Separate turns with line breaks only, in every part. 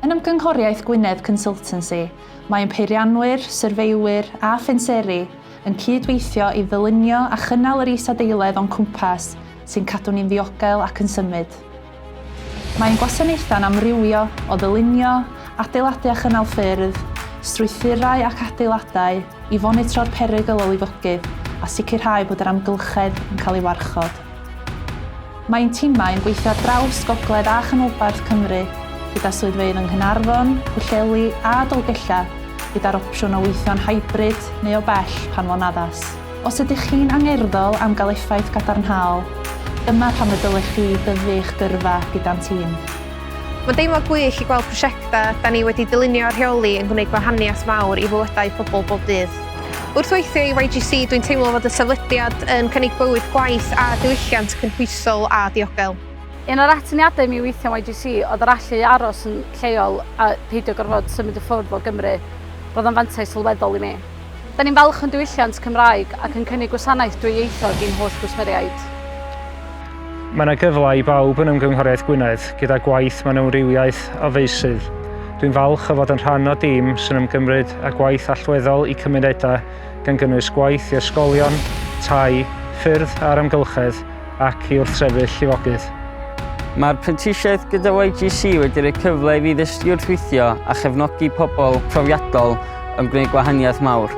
Yn ymgynghoriaeth Gwynedd Consultancy, mae'n peirianwyr, syrfeiwyr a ffenseri yn cydweithio i ddylunio a chynnal yr is-adeiledd o'n cwmpas sy'n cadw ni'n ddiogel ac yn symud. Mae'n gwasanaethu'n amrywio o ddylunio, adeiladu a chynnal ffyrdd, strwythurau ac adeiladau i fonitro'r perygl o lifogydd a sicrhau bod yr amgylchedd yn cael ei warchod. Mae'n timau yn gweithio ar draws Gogledd a chanolbarth Cymru gyda swyddfeydd yng Nghaernarfon, Pwllheli a Dolgella gyda'r opsiwn o weithio'n hybrid neu o bell pan fo'n addas. Os ydych chi'n angerddol am gael effaith gadarnhaol, dyma pam y dylech chi dyfu'ch gyrfa gyda'n tîm.
Mae'n deimlo gwych i gweld prosiectau da ni wedi dylunio a rheoli yn gwneud gwahaniaeth mawr i fywydau pobl bob dydd. Wrth weithio i YGC, dwi'n teimlo fod y sefydliad yn cynnig bywyd gwaith a diwylliant cynhwysol a diogel.
Un o'r atyniadau mi weithio YGC oedd yr allu aros yn lleol a peidio gorfod symud y ffwrdd o Gymru. Roedd yn fantais sylweddol i mi. Da ni'n falch yn diwylliant Cymraeg ac yn cynnig gwasanaeth dwyieithog i'n holl gwsmeriaid.
Mae yna gyfle i bawb yn ymgynghoriaeth Gwynedd gyda gwaith mewn amrywiaeth o feysydd. Dwi'n falch o fod yn rhan o dîm sy'n ymgymryd â gwaith allweddol i cymunedau gan gynnwys gwaith i ysgolion, tai, ffyrdd a'r amgylchedd ac i wrthsefyll llifogydd.
Mae'r prentisiaeth gyda YGC wedi rhoi cyfle i fi ddysgu wrth weithio a chefnogi pobl profiadol yn gwneud gwahaniaeth mawr.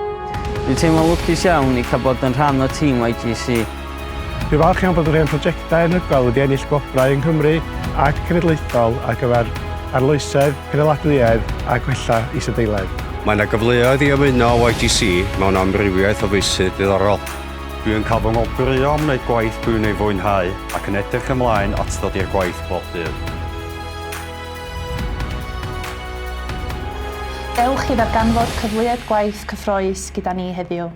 Dwi'n teimlo lwcus iawn i cael bod yn rhan o tîm YGC.
Dwi'n falch iawn bod rhai'n prosiectau anhygoel wedi ennill gwobrau yng Nghymru ac cenedlaethol ar gyfer arloesedd, cynnaladwyedd a gwella is-adeiledd.
Mae yna gyfleoedd i ymuno YGC mewn amrywiaeth o feysydd diddorol. Dwi'n cael fy ngolbrio am wneud gwaith dwi'n ei fwynhau ac yn edrych ymlaen at ddod i'r gwaith bob dydd.
Dewch i ddarganfod cyfleoedd gwaith cyffrous gyda ni heddiw.